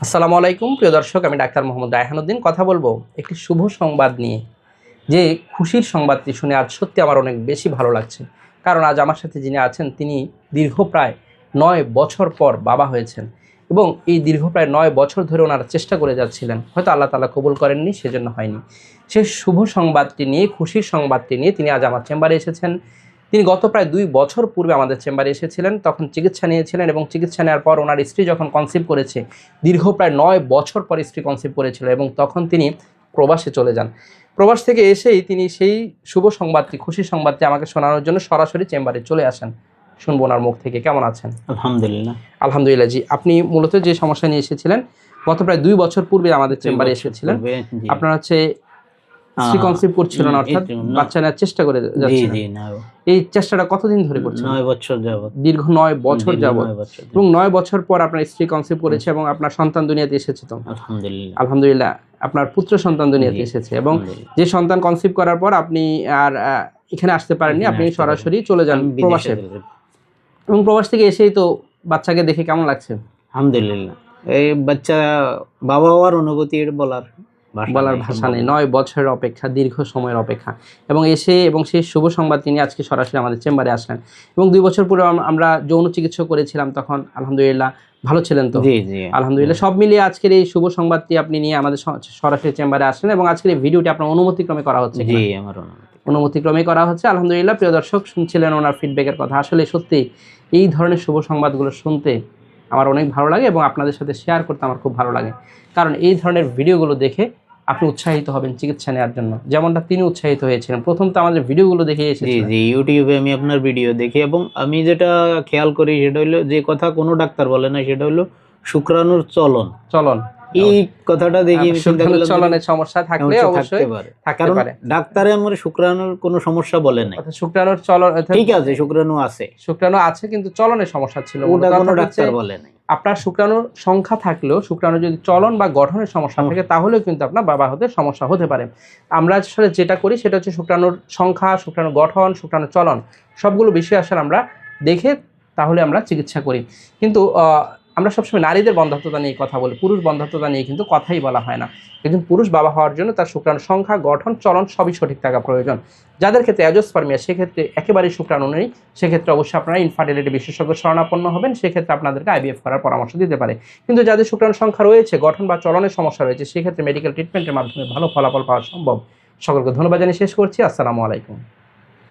আসসালামু আলাইকুম প্রিয় দর্শক, আমি ডাক্তার মোহাম্মদ রায়হানুদ্দিন কথা বলবো একটি শুভ সংবাদ নিয়ে। যে খুশির সংবাদটি শুনে আজ সত্যি আমার অনেক বেশি ভালো লাগছে, কারণ আজ আমার সাথে যিনি আছেন তিনি দীর্ঘ প্রায় 9 বছর পর বাবা হয়েছেন এবং এই দীর্ঘ প্রায় 9 বছর ধরে ওনারা চেষ্টা করে যাচ্ছিলেন, হয়তো আল্লাহ তাআলা কবুল করেননি, সেজন্য হয়নি। সেই শুভ সংবাদটি নিয়ে, খুশির সংবাদটি নিয়ে তিনি আজ আমার চেম্বারে এসেছেন। তিনি গত প্রায় 2 বছর পূর্বে আমাদের চেম্বারে এসেছিলেন, তখন চিকিৎসা নিয়েছিলেন এবং চিকিৎসা নেওয়ার পর ওনার স্ত্রী যখন কনসিভ করেছে, দীর্ঘ প্রায় 9 বছর পর স্ত্রী কনসিভ করেছিল এবং তখন তিনি প্রবাসে চলে যান। প্রবাস থেকে এসেই তিনি সেই শুভ সংবাদটি, খুশির সংবাদটি আমাকে শোনানোর জন্য সরাসরি চেম্বারে চলে আসেন। শুনবো ওনার মুখ থেকে। কেমন আছেন? আলহামদুলিল্লাহ। আলহামদুলিল্লাহ। জি, আপনি মূলত যে সমস্যা নিয়ে এসেছিলেন গত প্রায় 2 বছর পূর্বে আমাদের চেম্বারে এসেছিলেন। আপনার হচ্ছে স্ত্রী কনসিভ করছিল না, অর্থাৎ বাচ্চা নেওয়ার চেষ্টা করে যাচ্ছিলেন। জি, না। এই চেষ্টাটা কতদিন ধরে করছেন? 9 বছর যাবত। দীর্ঘ 9 বছর যাবত। এবং 9 বছর পর আপনার স্ত্রী কনসিভ করেছে এবং আপনার সন্তান দুনিয়াতে এসেছে। তো আলহামদুলিল্লাহ। আলহামদুলিল্লাহ, আপনার পুত্র সন্তান দুনিয়াতে এসেছে এবং যে সন্তান কনসিভ করার পর আপনি আর এখানে আসতে পারেননি, আপনি সরাসরি চলে যান প্রবাসে। এবং প্রবাস থেকে এসেই তো বাচ্চাকে দেখে কেমন লাগছে? আলহামদুলিল্লাহ। এই বাচ্চা বাবা হওয়ার অনুভূতি বলার ভাষা নেই। 9 বছরের অপেক্ষা, দীর্ঘ সময়ের অপেক্ষা, এবং এসে এবং সেই শুভ সংবাদ তিনি আজকে সরাসরি আমাদের চেম্বারে আসলেন। এবং 2 বছর পূর্বে আমরা যৌন চিকিৎসা করেছিলাম, তখন আলহামদুলিল্লাহ ভালো ছিলেন তো? জি জি, আলহামদুলিল্লাহ। সব মিলিয়ে আজকের এই শুভ সংবাদটি আপনি নিয়ে আমাদের সরাসরি চেম্বারে আসলেন এবং আজকের এই ভিডিওটি আপনার অনুমতিক্রমে করা হচ্ছে। জি, আমার অনুমতিক্রমে করা হচ্ছে। আলহামদুলিল্লাহ। প্রিয় দর্শক, শুনছিলেন ওনার ফিডব্যাকের কথা। আসলে সত্যি এই ধরনের শুভ সংবাদগুলো শুনতে আমার অনেক ভালো লাগে এবং আপনাদের সাথে শেয়ার করতে আমার খুব ভালো লাগে, কারণ এই ধরনের ভিডিওগুলো দেখে আপনি উৎসাহিত হবেন চিকিৎসা নেওয়ার জন্য, যেমনটা তিনি উৎসাহিত হয়েছিলেন। প্রথম তো আমাদের ভিডিওগুলো দেখে এসেছিলেন। জি জি, ইউটিউবে আমি আপনার ভিডিও দেখি এবং আমি যেটা খেয়াল করি সেটা হলো, যে কথা কোনো ডাক্তার বলে না, সেটা হলো শুক্রাণুর চলন। এই কথাটা দেখি চলনের সমস্যা থাকলে অবশ্যই থাকতে পারে। ডাক্তারে আমার শুক্রাণুর কোনো সমস্যা বলে না। শুক্রাণুর চলন ঠিক আছে, শুক্রাণু আছে কিন্তু চলনের সমস্যা ছিল, ওটা কোনো ডাক্তার বলে না। আপনার শুক্রাণুর সংখ্যা থাকলেও শুক্রাণু যদি চলন বা গঠনের সমস্যা থাকে তাহলেও কিন্তু আপনার বাবা হতে সমস্যা হতে পারে। আমরা আসলে যেটা করি সেটা হচ্ছে শুক্রাণুর সংখ্যা, শুক্রাণুর গঠন, শুক্রাণুর চলন সবগুলো বিষয় আসলে আমরা দেখে তাহলে আমরা চিকিৎসা করি। কিন্তু আমরা সবসময় নারীদের বন্ধাত্মতা নিয়ে কথা বলি, পুরুষ বন্ধাত্মতা নিয়ে কিন্তু কথাই বলা হয় না। একজন পুরুষ বাবা হওয়ার জন্য তার শুক্রাণুর সংখ্যা, গঠন, চলন সবই সঠিক থাকা প্রয়োজন। যাদের ক্ষেত্রে অ্যাজোস্পার্মিয়া, সেক্ষেত্রে একেবারেই শুক্রাণু নেই, সেক্ষেত্রে অবশ্যই আপনারা ইনফার্টিলিটি বিশেষজ্ঞ শরণাপন্ন হবেন, সেক্ষেত্রে আপনাদেরকে আইভিএফ করার পরামর্শ দিতে পারে। কিন্তু যাদের শুক্রাণুর সংখ্যা রয়েছে, গঠন বা চলনের সমস্যা রয়েছে, সেক্ষেত্রে মেডিকেল ট্রিটমেন্টের মাধ্যমে ভালো ফলাফল পাওয়া সম্ভব। সকলকে ধন্যবাদ জানিয়ে শেষ করছি। আসসালামু আলাইকুম।